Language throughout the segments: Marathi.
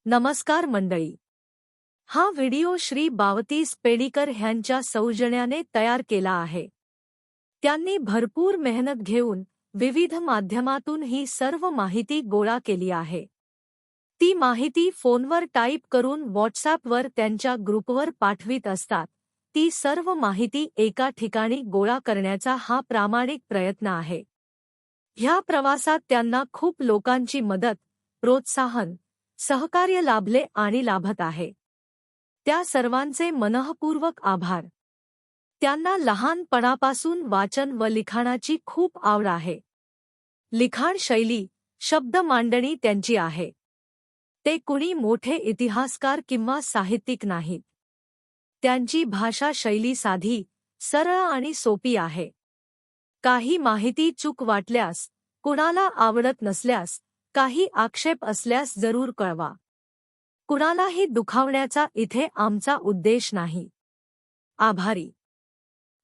नमस्कार मंडळी. हा व्हिडिओ श्री बावतीस पेडीकर ह्यांच्या सौजन्याने तयार केला आहे. त्यांनी भरपूर मेहनत घेऊन विविध माध्यमातून ही सर्व माहिती गोळा केली आहे. ती माहिती फोनवर टाईप करून व्हॉट्सॲपवर त्यांच्या ग्रुपवर पाठवित असतात. ती सर्व माहिती एका ठिकाणी गोळा करण्याचा हा प्रामाणिक प्रयत्न आहे. ह्या प्रवासात त्यांना खूप लोकांची मदत, प्रोत्साहन, सहकार्य लाभले आणि लाभत आहे. त्या सर्वांचे मनःपूर्वक आभार. त्यांना लहानपणापासून वाचन व लिखाणाची खूप आवड आहे. लिखाण शैली, शब्द मांडणी त्यांची आहे. ते कुणी मोठे इतिहासकार किंवा साहित्यिक नाहीत. त्यांची भाषा शैली साधी, सरळ आणि सोपी आहे. काही माहिती चूक वाटल्यास, कुणाला आवडत नसल्यास, काही आक्षेप असल्यास जरूर कळवा. कुणालाही दुखावण्याचा इथे आमचा उद्देश नाही. आभारी.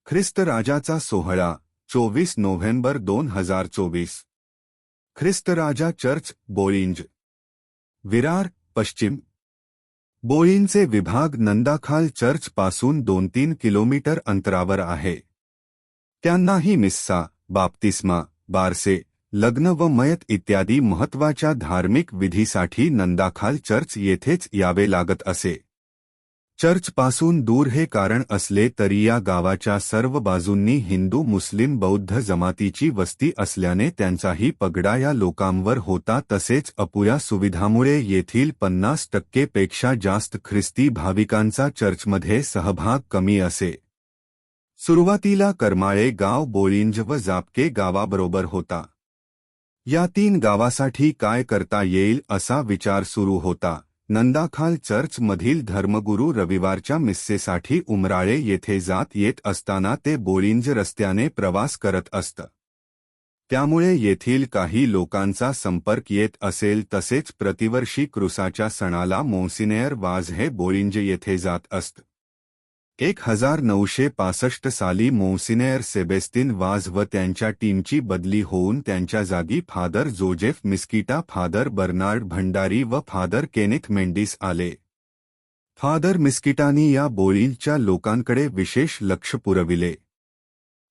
ख्रिस्त राजाचा सोहळा 24 नोव्हेंबर 2024. ख्रिस्त राजा चर्च, बोळिंज, विरार, पश्चिम. बोळिंजचे विभाग नंदाखाल चर्च पासून 2-3 किलोमीटर अंतरावर आहे. त्यांनाही मिस्सा, बाप्तिस्मा, बारसे, लग्न व मयत इत्यादी महत्त्वाच्या धार्मिक विधीसाठी नंदाखाल चर्च येथेच यावे लागत असे. चर्चपासून दूर हे कारण असले तरी या गावाच्या सर्व बाजूंनी हिंदू, मुस्लिम, बौद्ध जमातीची वस्ती असल्याने त्यांचाही पगडा या लोकांवर होता. तसेच अपुऱ्या सुविधामुळे येथील 50% पेक्षा जास्त ख्रिस्ती भाविकांचा चर्चमध्ये सहभाग कमी असे. सुरुवातीला करमाळे गाव बोळिंज व जापके गावाबरोबर होता. या 3 गावासाठी काय करता येईल असा विचार सुरू होता. नंदाखाल चर्चमधील धर्मगुरू रविवारच्या मिस्सेसाठी उमराळे येथे जात येत असताना ते बोळिंज रस्त्याने प्रवास करत असत. त्यामुळे येथील काही लोकांचा संपर्क येत असेल. तसेच प्रतिवर्षी क्रुसाच्या सणाला मोन्सिनेअर वाझ हे बोळिंज येथे जात असत. 1965 साली मोन्सिनेअर सेबेस्तिन वाझ व त्यांच्या टीमची बदली होऊन त्यांच्या जागी father Joseph Miskita, father Bernard Bhandari व फादर केनेथ मेंडिस आले. फादर मिस्किटानी या बोळिंजच्या लोकांकडे विशेष लक्ष पुरविले.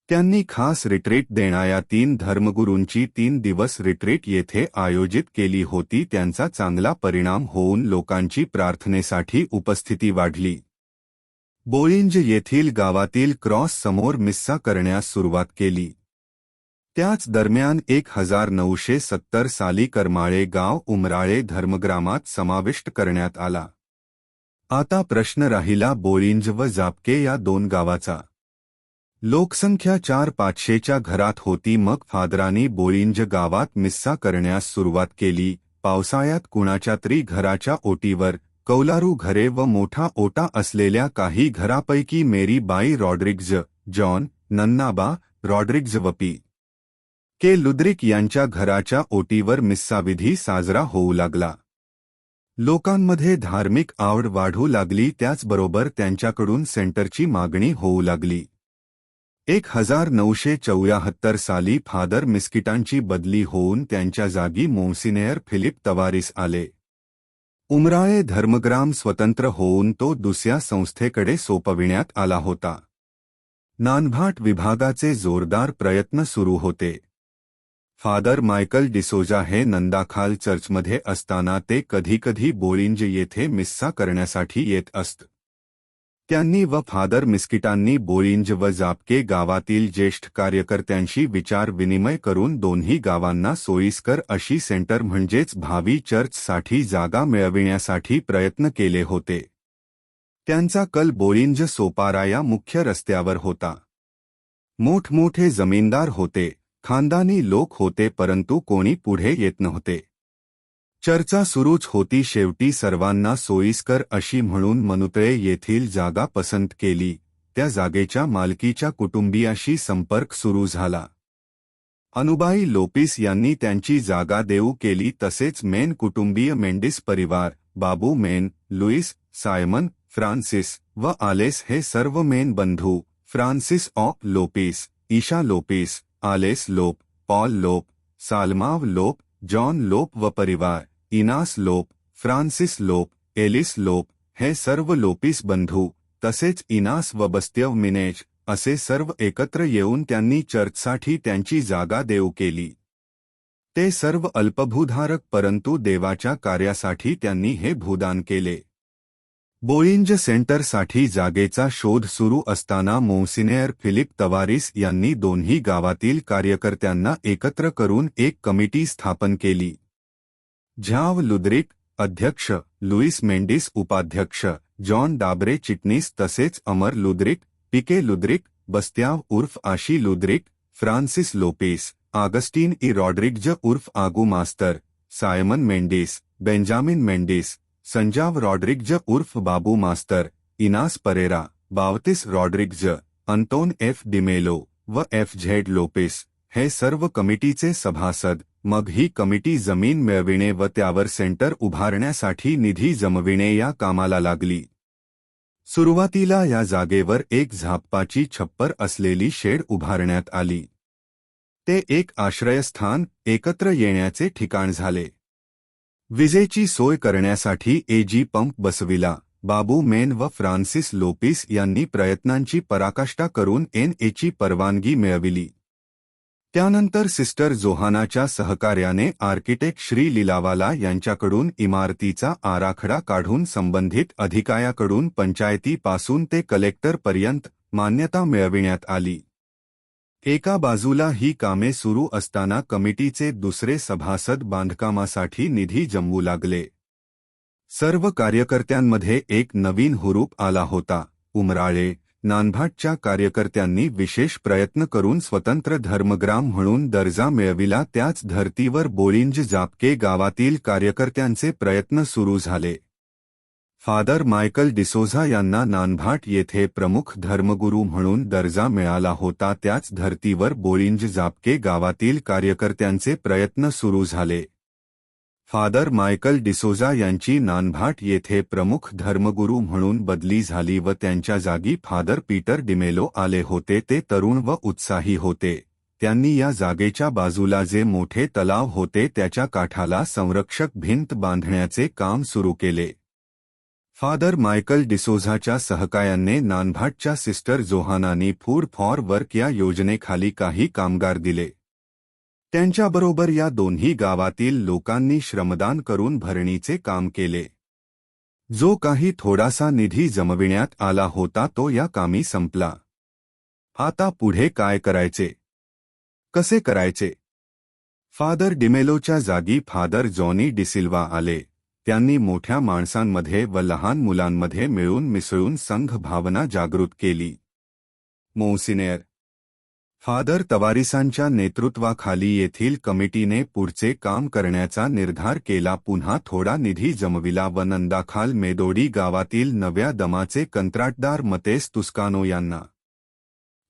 त्यांनी खास रिट्रीट देणाऱ्या 3 धर्मगुरूंची 3 दिवस रिट्रीट येथे आयोजित केली होती. त्यांचा चांगला परिणाम होऊन लोकांची प्रार्थनेसाठी उपस्थिती वाढली. बोळिंज येथील गावातील क्रॉस समोर मिस्सा करण्यास सुरुवात केली. त्याच दरम्यान 1970 साली करमाळे गाव उमराळे धर्मग्रामात समाविष्ट करण्यात आला. आता प्रश्न राहिला बोळिंज व जापके या 2 गावाचा. लोकसंख्या 400-500च्या घरात होती. मग फादरांनी बोळिंज गावात मिस्सा करण्यास सुरुवात केली. पावसाळ्यात कुणाच्या तरी घराच्या ओटीवर, कौलारू घरे व मोठा ओटा असलेल्या काही घरापैकी मेरी बाई रॉड्रिग्ज, जॉन, नन्नाबा रॉड्रिग्ज व पी. के. लुद्रिक यांच्या घराच्या ओटीवर मिस्साविधी साजरा होऊ लागला. लोकांमध्ये धार्मिक आवड वाढू लागली. त्याचबरोबर त्यांच्याकडून सेंटरची मागणी होऊ लागली. 1974 साली फादर मिस्किटांची बदली होऊन त्यांच्या जागी मोन्सिनेअर फिलिप तवारिस आले. उमराळे धर्मग्राम स्वतंत्र होऊन तो दुसऱ्या संस्थेकडे सोपविण्यात आला होता. नानभाट विभागाचे जोरदार प्रयत्न सुरू होते. फादर मायकल डिसोजा हे नंदाखाल चर्चमध्ये असताना ते कधीकधी बोळिंज येथे मिस्सा करण्यासाठी येत असत. त्यांनी व फादर मिस्किटांनी बोळिंज व जापके गावातील ज्येष्ठ कार्यकर्त्यांशी विचार विनिमय करून दोन्ही गावांना सोयीस्कर अशी सेंटर म्हणजेच भावी चर्चसाठी जागा मिळविण्यासाठी प्रयत्न केले होते. त्यांचा कल बोळिंज सोपारा या मुख्य रस्त्यावर होता. मोठमोठे जमीनदार होते, खानदानी लोक होते, परंतु कोणी पुढे येत नव्हते. चर्चा सुरूच होती. शेवटी सर्वांना सोयीस्कर अशी म्हणून मनुतळे येथील जागा पसंत केली. त्या जागेच्या मालकीच्या कुटुंबियाशी संपर्क सुरू झाला. अनुबाई लोपिस यांनी त्यांची जागा देऊ केली. तसेच मेन कुटुंबीय मेंडिस परिवार, बाबू मेन, लुईस, सायमन, फ्रान्सिस व आलेस हे सर्व मेन बंधू, Francis of Lopes, Isha Lopes, आलेस लोप, पॉल लोप, साल्माव लोप, जॉन लोप व परिवार, इनास लोप, फ्रान्सिस लोप, एलिस लोप हे सर्व लोपिस बंधू, तसेच इनास व बस्त्यव मिनेज असे सर्व एकत्र येऊन त्यांनी चर्चसाठी त्यांची जागा देऊ केली. ते सर्व अल्पभूधारक, परंतु देवाच्या कार्यासाठी त्यांनी हे भूदान केले. बोळिंज सेंटरसाठी जागेचा शोध सुरू असताना मोन्सिनेअर फिलिप तवारिस यांनी दोन्ही गावातील कार्यकर्त्यांना एकत्र करून एक कमिटी स्थापन केली. झ्याव लुद्रिक अध्यक्ष, लुईस मेंडिस उपाध्यक्ष, जॉन डाब्रे चिटणीस तसेच अमर लुद्रिक, पिके लुद्रिक, बस्त्याव उर्फ Ashi Ludrik, Francis Lopes, Augustine E Rodrigues उर्फ आगू मास्तर, Simon Mendis, Benjamin Mendis, Sanjav Rodrigues उर्फ बाबू मास्तर, Inas Pereira, Bavtis Rodrigues, Anton F D'Mello व एफ झेड लोपेस हे सर्व कमिटीचे सभासद. मग ही कमिटी जमीन मिळविणे व त्यावर सेंटर उभारण्यासाठी निधी जमविणे या कामाला लागली. सुरुवातीला या जागेवर एक झापाची छप्पर असलेली शेड उभारण्यात आली. ते एक आश्रयस्थान, एकत्र येण्याचे ठिकाण झाले. विजेची सोय करण्यासाठी एजी पंप बसविला. बाबू मेन व फ्रान्सिस लोपिस यांनी प्रयत्नांची पराकाष्ठा करून एनएची परवानगी मिळविली. त्यानंतर सिस्टर जोहानाच्या सहकार्याने आर्किटेक्ट श्री लिलावाला यांच्याकडून इमारतीचा आराखडा काढून संबंधित अधिकाऱ्याकडून पंचायतीपासून ते कलेक्टरपर्यंत मान्यता मिळविण्यात आली. एका बाजूला ही कामे सुरू असताना कमिटीचे दुसरे सभासद बांधकामासाठी निधी जमवू लागले. सर्व कार्यकर्त्यांमध्ये एक नवीन हुरूप आला होता. उमराळे, नानभाटच्या कार्यकर्त्यांनी विशेष प्रयत्न करून स्वतंत्र धर्मग्राम म्हणून दर्जा मिळविला. त्याच धर्तीवर बोळिंज जापके गावातील कार्यकर्त्यांचे प्रयत्न सुरू झाले. फादर मायकल डिसोझा यांना नानभाट येथे प्रमुख धर्मगुरू म्हणून दर्जा मिळाला होता. त्याच धर्तीवर बोळिंज जापके गावातील कार्यकर्त्यांचे प्रयत्न सुरू झाले. फादर मायकल डिसोझा यांची नानभाट येथे प्रमुख धर्मगुरू म्हणून बदली झाली व त्यांच्या जागी फादर पीटर डिमेलो आले होते. ते तरुण व उत्साही होते. त्यांनी या जागेच्या बाजूला जे मोठे तलाव होते त्याच्या काठाला संरक्षक भिंत बांधण्याचे काम सुरू केले. फादर मायकल डिसोझाच्या सहकार्याने नानभाटच्या सिस्टर जोहानानी फूड फॉर वर्क या योजनेखाली काही कामगार दिले. त्यांच्याबरोबर या दोन्ही गावातील लोकांनी श्रमदान करून भरणीचे काम केले. जो काही थोडासा निधी जमविण्यात आला होता तो या कामी संपला. आता पुढे काय करायचे, कसे करायचे? फादर डिमेलोच्या जागी फादर जॉनी डिसिल्वा आले. त्यांनी मोठ्या माणसांमध्ये व लहान मुलांमध्ये मिळून मिसळून संघ भावना जागृत केली. मोन्सिनेअर फादर तवारिसांच्या नेतृत्वाखाली येथील कमिटीने पुढचे काम करण्याचा निर्धार केला. पुन्हा थोडा निधी जमविला व नंदाखाल मेदोडी गावातील नव्या दमाचे कंत्राटदार मतेस तुस्कानो यांना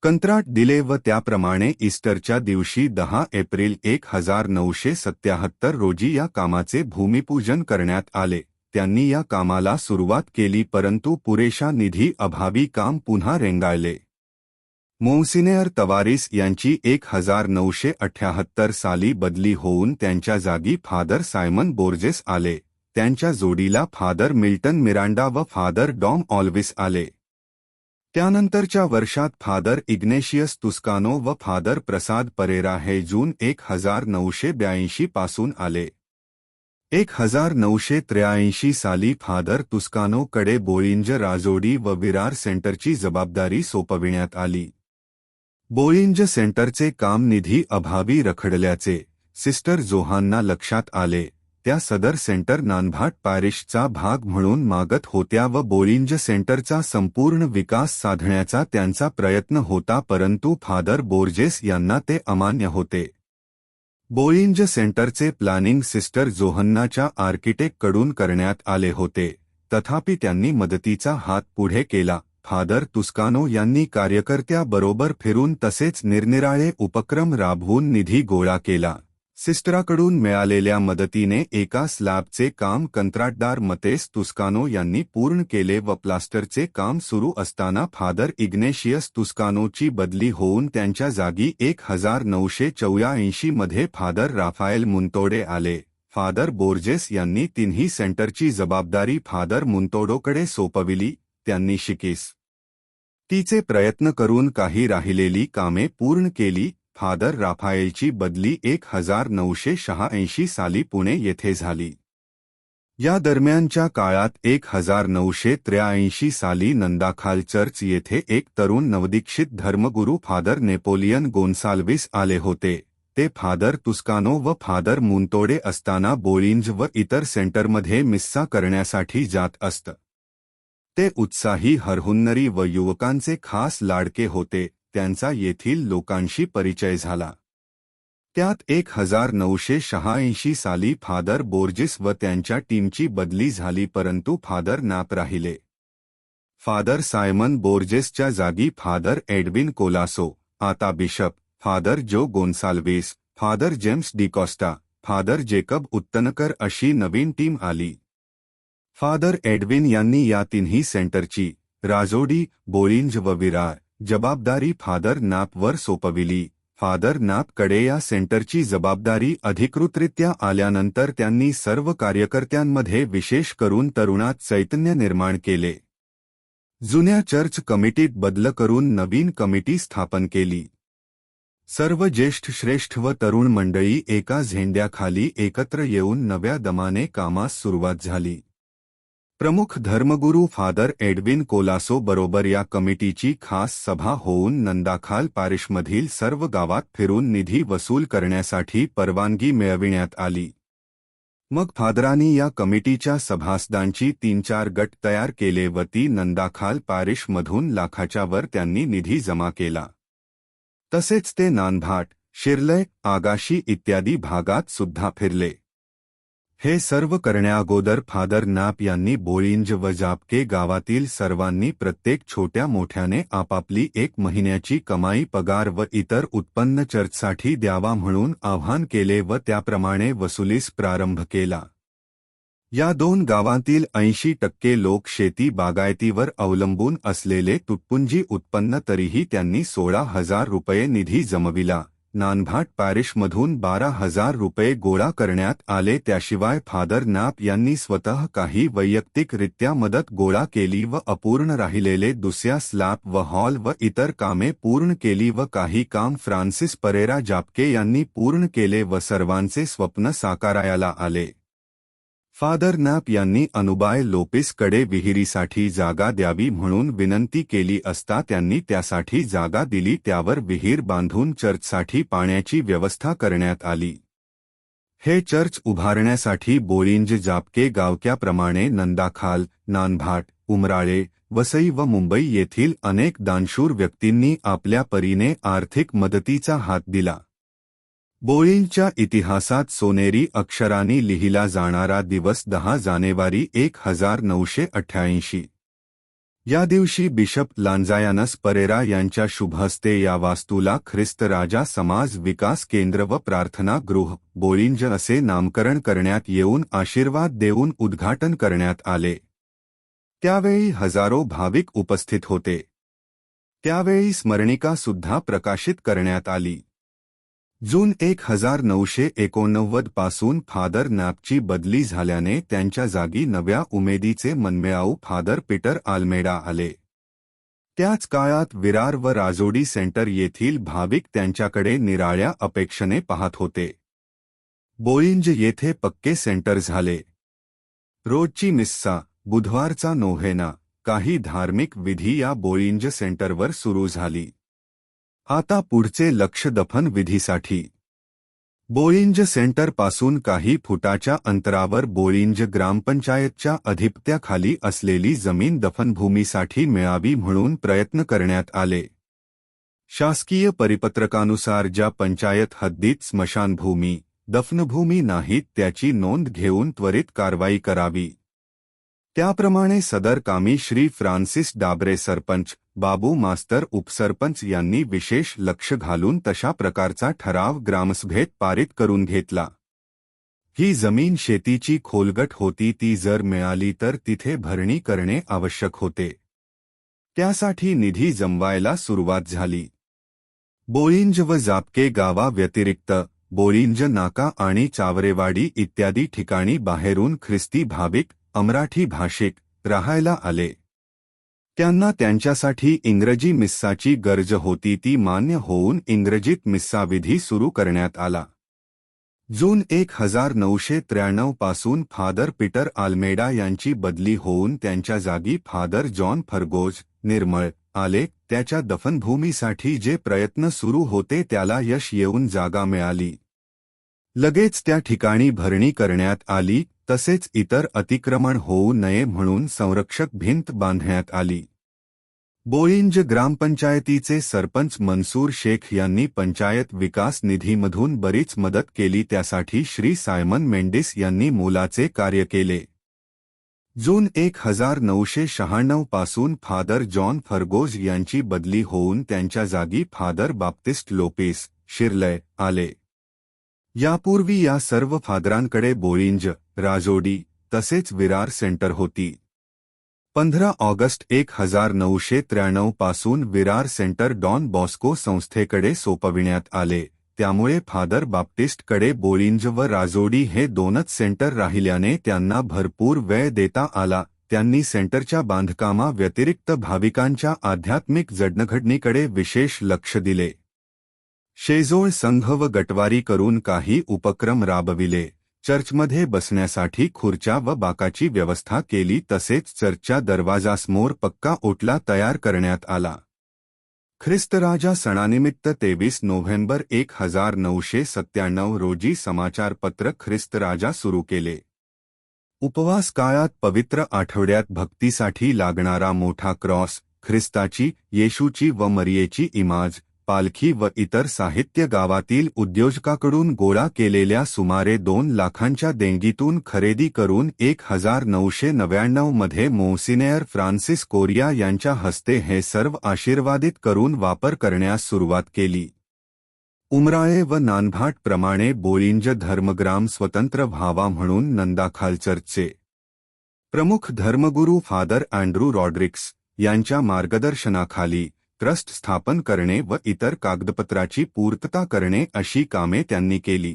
कंत्राट दिले व त्याप्रमाणे ईस्टरच्या दिवशी 10 एप्रिल 1977 रोजी या कामाचे भूमिपूजन करण्यात आले. त्यांनी या कामाला सुरुवात केली, परंतु पुरेशा निधी अभावी काम पुन्हा रेंगाळले. मोन्सिनेअर तवारिस यांची 1978 साली बदली होऊन त्यांच्या जागी फादर सायमन बोर्जेस आले. त्यांच्या जोडीला फादर मिल्टन मिरांडा व फादर डॉम ऑल्विस आले. त्यानंतरच्या वर्षात फादर इग्नेशियस तुस्कानो व फादर प्रसाद परेरा हे जून 1982 पासून आले. 1983 साली फादर तुस्कानोकडे बोळिंज राजोडी व विरार सेंटरची जबाबदारी सोपविण्यात आली. बोळिंज सेंटरचे काम निधी अभावी रखडल्याचे सिस्टर जोहानना लक्षात आले. त्या सदर सेंटर नानभाट पॅरिशचा भाग म्हणून मागत होत्या व बोळिंज सेंटरचा संपूर्ण विकास साधण्याचा त्यांचा प्रयत्न होता, परंतु फादर बोर्जेस यांना ते अमान्य होते. बोळिंज सेंटरचे प्लॅनिंग सिस्टर जोहन्नाच्या आर्किटेक्टकडून करण्यात आले होते, तथापि त्यांनी मदतीचा हात पुढे केला. फादर तुस्कानो यांनी कार्यकर्त्याबरोबर फिरून तसेच निरनिराळे उपक्रम राबवून निधी गोळा केला. सिस्टराकडून मिळालेल्या मदतीने एका स्लॅबचे काम कंत्राटदार मतेस तुस्कानो यांनी पूर्ण केले व प्लास्टरचे काम सुरू असताना फादर इग्नेशियस तुस्कानोची बदली होऊन त्यांच्या जागी 1984 मध्ये फादर राफाएल मुंतोडे आले. फादर बोर्जेस यांनी तिन्ही सेंटरची जबाबदारी फादर मुंतोडोकडे सोपविली. त्यांनी तिचे प्रयत्न करून काही राहिलेली कामे पूर्ण केली. फादर राफाएलची बदली 1986 साली पुणे येथे झाली. या दरम्यानच्या काळात 1983 साली नंदाखाल चर्च येथे एक तरुण नवदीक्षित धर्मगुरू फादर नेपोलियन गोन्साल्विस आले होते. ते फादर तुस्कानो व फादर मुंतोडे असताना बोळिंज व इतर सेंटरमध्ये मिस्सा करण्यासाठी जात असत. ते उत्साही हरहुन्नरी व युवकांचे खास लाडके होते. त्यांचा येथील लोकांशी परिचय झाला. त्यात 1986 साली फादर बोर्जिस व त्यांच्या टीमची बदली झाली, परंतु फादर नाप राहिले. फादर सायमन बोर्जेसच्या जागी फादर एडविन कोलासो, आता bishop, father Joe Gonsalves, father James D'Costa, father Jacob Uttankar अशी नवीन टीम आली. फादर एडविन यांनी या तिन्ही सेंटरची राजोडी, बोळिंज व विरार जबाबदारी फादर नापवर सोपविली. फादर नापकडे या सेंटरची जबाबदारी अधिकृतरित्या आल्यानंतर त्यांनी सर्व कार्यकर्त्यांमध्ये विशेष करून तरुणात चैतन्य निर्माण केले. जुन्या चर्च कमिटीत बदल करून नवीन कमिटी स्थापन केली. सर्व ज्येष्ठ श्रेष्ठ व तरुण मंडळी एका झेंड्याखाली एकत्र येऊन नव्या दमाने कामास सुरुवात झाली. प्रमुख धर्मगुरू फादर एडविन कोलासो बरोबर या कमिटीची खास सभा होऊन नंदाखाल पॅरिशमधील सर्व गावात फिरून निधी वसूल करण्यासाठी परवानगी मिळविण्यात आली. मग फादरांनी या कमिटीच्या सभासदांची 3-4 गट तयार केले व ती नंदाखाल पॅरिशमधून लाखाच्या वर त्यांनी निधी जमा केला. तसेच ते नानभाट, शिरलय, आगाशी इत्यादी भागात सुद्धा फिरले. हे सर्व करण्याअगोदर फादर नाप यांनी बोळिंज व जापके गावातील सर्वांनी प्रत्येक छोट्या मोठ्याने आपापली 1 महिन्याची कमाई, पगार व इतर उत्पन्न चर्चसाठी द्यावा म्हणून आवाहन केले व त्याप्रमाणे वसुलीस प्रारंभ केला. या 2 गावांतील 80% लोक शेती बागायतीवर अवलंबून असलेले तुटपुंजी उत्पन्न, तरीही त्यांनी 16,000 रुपये निधी जमविला. नानभाट पॅरिशमधून 12,000 रुपये गोळा करण्यात आले. त्याशिवाय फादर नाप यांनी स्वतः काही वैयक्तिकरित्या मदत गोळा केली व अपूर्ण राहिलेले दुसऱ्या स्लॅब व हॉल व इतर कामे पूर्ण केली व काही काम फ्रान्सिस परेरा जापके यांनी पूर्ण केले व सर्वांचे स्वप्न साकारायला आले. फादर नाप यांनी अनुबाय लोपिसकडे विहिरीसाठी जागा द्यावी म्हणून विनंती केली असता त्यांनी त्यासाठी जागा दिली. त्यावर विहीर बांधून चर्चसाठी पाण्याची व्यवस्था करण्यात आली. हे चर्च उभारण्यासाठी बोळिंज जापके गावक्याप्रमाणे नंदाखाल, नानभाट, उमराळे, वसई व मुंबई येथील अनेक दानशूर व्यक्तींनी आपल्या परीने आर्थिक मदतीचा हात दिला. बोळिंजच्या इतिहासात सोनेरी अक्षरांनी लिहिला जाणारा दिवस 10 जानेवारी 1988. या दिवशी बिशप लांजायानस परेरा यांच्या शुभहस्ते या वास्तूला ख्रिस्त राजा समाज विकास केंद्र व प्रार्थना गृह बोळिंज असे नामकरण करण्यात येऊन आशीर्वाद देऊन उद्घाटन करण्यात आले. त्यावेळी हजारो भाविक उपस्थित होते. त्यावेळी स्मरणिका सुद्धा प्रकाशित करण्यात आली. जून 1989 पासून फादर नापची बदली झाल्याने त्यांच्या जागी नव्या उमेदीचे मनमिळावू फादर पीटर आल्मेडा आले. त्याच काळात विरार व राजोडी सेंटर येथील भाविक त्यांच्याकडे निराळ्या अपेक्षेने पाहत होते. बोळिंज येथे पक्के सेंटर झाले. रोजची मिस्सा, बुधवारचा नोव्हेना, काही धार्मिक विधी या बोळिंज सेंटरवर सुरू झाली. आता पुढचे लक्ष दफन विधीसाठी. बोळिंज सेंटरपासून काही फुटाच्या अंतरावर बोळिंज ग्रामपंचायतच्या अधिपत्याखाली असलेली जमीन दफनभूमीसाठी मिळावी म्हणून प्रयत्न करण्यात आले. शासकीय परिपत्रकानुसार ज्या पंचायत हद्दीत स्मशानभूमी, दफनभूमी नाहीत त्याची नोंद घेऊन त्वरित कारवाई करावी. त्याप्रमाणे सदर कामी श्री फ्रान्सिस डाबरे सरपंच, बाबू मास्तर उपसरपंच यांनी विशेष लक्ष घालून तशा प्रकारचा ठराव ग्रामसभेत पारित करून घेतला. ही जमीन शेतीची खोलगट होती. ती जर मिळाली तर तिथे भरणी करणे आवश्यक होते. त्यासाठी निधी जमवायला सुरुवात झाली. बोळिंज व जापके गावाव्यतिरिक्त बोळिंज नाका आणि चावरेवाडी इत्यादी ठिकाणी बाहेरून ख्रिस्ती भाविक अमराठी भाषिक राहायला आले. त्यांना त्यांच्यासाठी इंग्रजी मिस्साची गरज होती ती मान्य होऊन इंग्रजीत मिस्सा विधी सुरू करण्यात आला. जून 1993 पासून फादर पीटर आल्मेडा यांची बदली होऊन त्यांच्या जागी फादर जॉन फर्गोज निर्मळ आले. त्याच्या दफनभूमीसाठी जे प्रयत्न सुरू होते त्याला यश येऊन जागा मिळाली. लगेच त्या ठिकाणी भरणी करण्यात आली. तसेच इतर अतिक्रमण होऊ नये म्हणून संरक्षक भिंत बांधण्यात आली. बोळिंज ग्रामपंचायतीचे सरपंच मनसूर शेख यांनी पंचायत विकास निधीमधून बरीच मदत केली. त्यासाठी श्री सायमन मेंडिस यांनी मोलाचे कार्य केले. जून 1996 पासून फादर जॉन फर्गोज यांची बदली होऊन त्यांच्या जागी फादर बाप्तिस्ट लोपेस शिर्लय आले. यापूर्वी या सर्व फादरांकडे बोळिंज, राजोडी तसेच विरार सेंटर होती. 15 ऑगस्ट 1993 पासून विरार सेंटर डॉन बॉस्को संस्थेकडे सोपविण्यात आले. त्यामुळे फादर बाप्टिस्टकडे बोळिंज व राजोडी हे दोनच सेंटर राहिल्याने त्यांना भरपूर वेळ देता आला. त्यांनी सेंटरच्या बांधकामा व्यतिरिक्त भाविकांच्या आध्यात्मिक जडणघडणीकडे विशेष लक्ष दिले. शेजोळ संघ व गटवारी करून काही उपक्रम राबविले. चर्चमध्ये बसण्यासाठी खुर्च्या व बाकाची व्यवस्था केली. तसेच चर्चच्या दरवाजासमोर पक्का ओटला तयार करण्यात आला. ख्रिस्तराजा सणानिमित्त 23 नोव्हेंबर 1997 रोजी समाचारपत्र ख्रिस्तराजा सुरू केले. उपवास काळात पवित्र आठवड्यात भक्तीसाठी लागणारा मोठा क्रॉस, ख्रिस्ताची, येशूची व मरियेची इमाज, पालखी व इतर साहित्य गावातील उद्योजकाकडून गोळा केलेल्या सुमारे 2 लाखांच्या देणगीतून खरेदी करून 1999 मध्ये मोन्सिनेअर फ्रान्सिस कोरिया यांच्या हस्ते हे सर्व आशीर्वादित करून वापर करण्यास सुरुवात केली. उमराळे व नानभाट प्रमाणे बोळिंज धर्मग्राम स्वतंत्र व्हावा म्हणून नंदाखाल चर्चचे प्रमुख धर्मगुरू फादर अँड्रू रॉड्रिक्स यांच्या मार्गदर्शनाखाली ट्रस्ट स्थापन करणे व इतर कागदपत्राची पूर्तता करणे अशी कामे त्यांनी केली.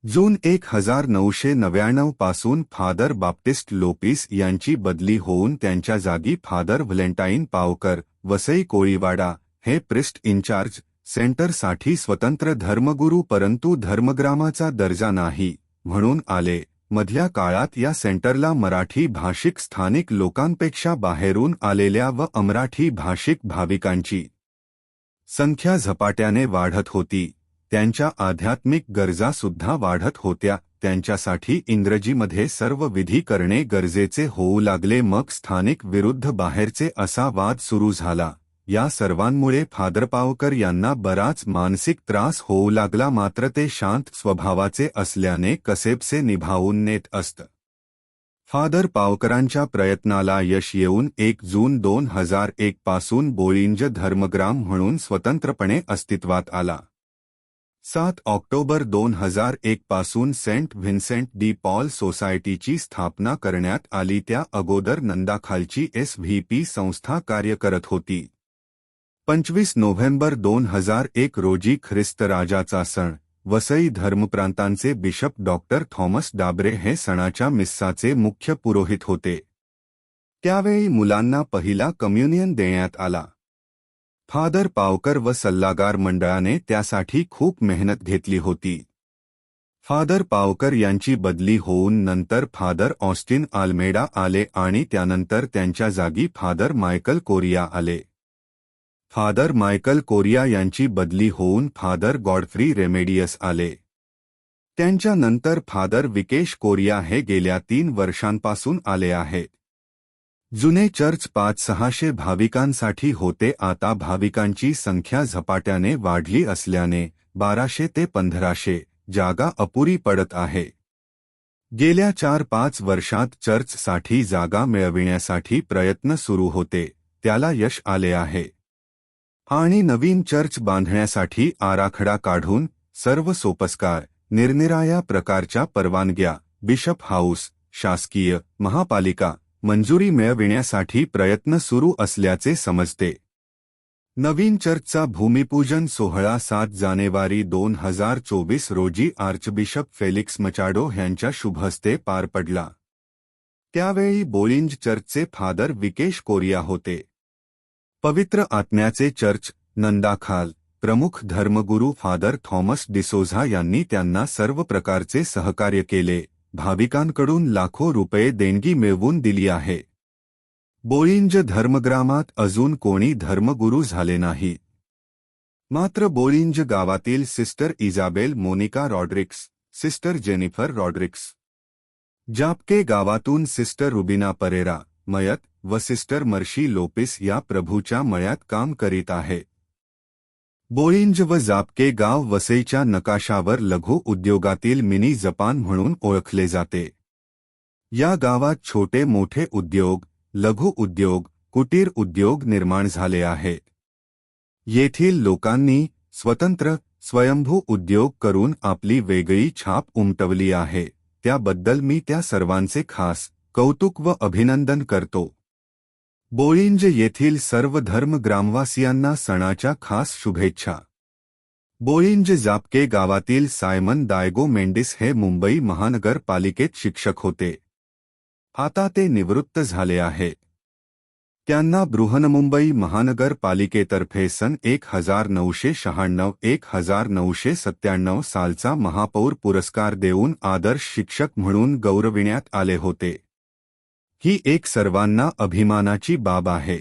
जून 1999 पासून फादर बाप्टिस्ट लोपिस यांची बदली होऊन त्यांच्या जागी फादर व्हलेंटाईन पावकर, वसई कोळीवाडा हे प्रिस्ट इन्चार्ज सेंटरसाठी स्वतंत्र धर्मगुरू परंतु धर्मग्रामाचा दर्जा नाही म्हणून आले. मधल्या काळात या सेंटरला मराठी भाषिक स्थानिक लोकांपेक्षा बाहेरून आलेल्या व अमराठी भाषिक भाविकांची संख्या झपाट्याने वाढत होती. त्यांच्या आध्यात्मिक गरजा सुद्धा वाढत होत्या. त्यांच्यासाठी इंग्रजीमध्ये सर्व विधी करणे गरजेचे होऊ लागले. मग स्थानिक विरुद्ध बाहेरचे असा वाद सुरू झाला. या सर्वांमुळे फादर पावकर यांना बराच मानसिक त्रास होऊ लागला. मात्र ते शांत स्वभावाचे असल्याने कसेबसे निभावून नेत असत. फादर पावकरांच्या प्रयत्नाला यश येऊन 1 जून 2001 पासून बोळिंज धर्मग्राम म्हणून स्वतंत्रपणे अस्तित्वात आला. 7 ऑक्टोबर 2001 पासून सेंट व्हिन्सेंट डी पॉल सोसायटीची स्थापना करण्यात आली. त्या अगोदर नंदाखालची SVP संस्था कार्य करत होती. 25 नोव्हेंबर 2001 रोजी ख्रिस्तराजाचा सण, वसई धर्मप्रांतांचे बिशप डॉक्टर थॉमस डाबरे हे सणाच्या मिस्साचे मुख्य पुरोहित होते. त्यावेळी मुलांना पहिला कम्युनियन देण्यात आला. फादर पावकर व सल्लागार मंडळाने त्यासाठी खूप मेहनत घेतली होती. फादर पावकर यांची बदली होऊन नंतर फादर ऑस्टिन आल्मेडा आले आणि त्यानंतर त्यांच्या जागी फादर मायकल कोरिया आले. फादर मायकल कोरिया यांची बदली होऊन फादर गॉडफ्री रेमेडियस आले. त्यांच्यानंतर फादर विकेश कोरिया हे गेल्या 3 वर्षांपासून आले आहेत. जुने चर्च 500-600 भाविकांसाठी होते. आता भाविकांची संख्या झपाट्याने वाढली असल्याने 1200 ते 1500 जागा अपुरी पडत आहे. गेल्या 4-5 वर्षात चर्चसाठी जागा मिळविण्यासाठी प्रयत्न सुरू होते. त्याला यश आले आहे. आणि नवीन चर्च बांधण्यासाठी आराखडा काढून सर्व सोपस्कार, निरनिराळ्या प्रकारच्या परवानग्या, बिशप हाऊस, शासकीय, महापालिका मंजुरी मिळविण्यासाठी प्रयत्न सुरू असल्याचे समजते. नवीन चर्चचा भूमिपूजन सोहळा 7 जानेवारी 2024 रोजी आर्चबिशप फेलिक्स मचाडो यांच्या शुभहस्ते पार पडला. त्यावेळी बोलिंज चर्चचे फादर विकेश कोरिया होते. पवित्र आत्म्याचे चर्च नंदाखाल प्रमुख धर्मगुरू फादर थॉमस डिसोझा यांनी त्यांना सर्व प्रकारचे सहकार्य केले. भाविकांकडून लाखो रुपये देणगी मिळवून दिली आहे. बोलिंज धर्मग्रामात अजून कोणी धर्मगुरू झाले नाही. मात्र बोलिंज गावातील sister Isabel Monica Rodricks, sister Jennifer Rodricks, Japke गावातून सिस्टर रुबिना परेरा मयत व सिस्टर मर्शी लोपिस या प्रभूच्या मळ्यात काम करीत आहे. बोलिंज व जापके गाव वसईच्या नकाशावर लघु उद्योगातील मिनी जपान म्हणून ओळखले जाते. या गावात छोटे मोठे उद्योग, लघु उद्योग, कुटीर उद्योग निर्माण झाले आहेत. येथील लोकांनी स्वतंत्र स्वयंभू उद्योग करून आपली वेगळी छाप उमटवली आहे. त्याबद्दल मी त्या सर्वांचे खास कौतुक व अभिनंदन करतो. बोलिंज येथील सर्व धर्म ग्रामवासियांना सणाच्या खास शुभेच्छा. बोलिंज जापके गावातील सायमन दायगो मेंडिस हे मुंबई महानगरपालिकेत शिक्षक होते. आता ते निवृत्त झाले आहे. त्यांना बृहन्मुंबई महानगरपालिकेतर्फे सन 1996-1997 सालचा महापौर पुरस्कार देऊन आदर्श शिक्षक म्हणून गौरविण्यात आले होते. ही एक सर्वांना अभिमानाची बाब आहे.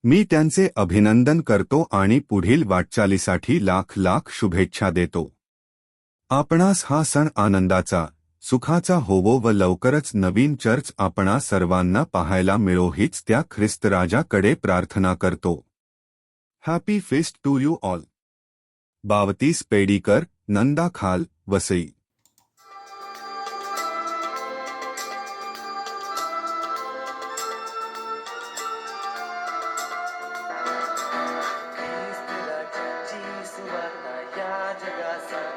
मी त्यांचे अभिनंदन करतो आणि पुढील वाटचालीसाठी लाख लाख शुभेच्छा देतो. आपणास हा सण आनंदाचा, सुखाचा होवो व लवकरच नवीन चर्च आपणा सर्वांना पाहायला मिळो हीच त्या ख्रिस्तराजाकडे प्रार्थना करतो. Happy feast to you all. Bavtis Pedikar, Nandakhal, Vasai. ख्रिस्त राजाची सुवार्ता या जगासाठी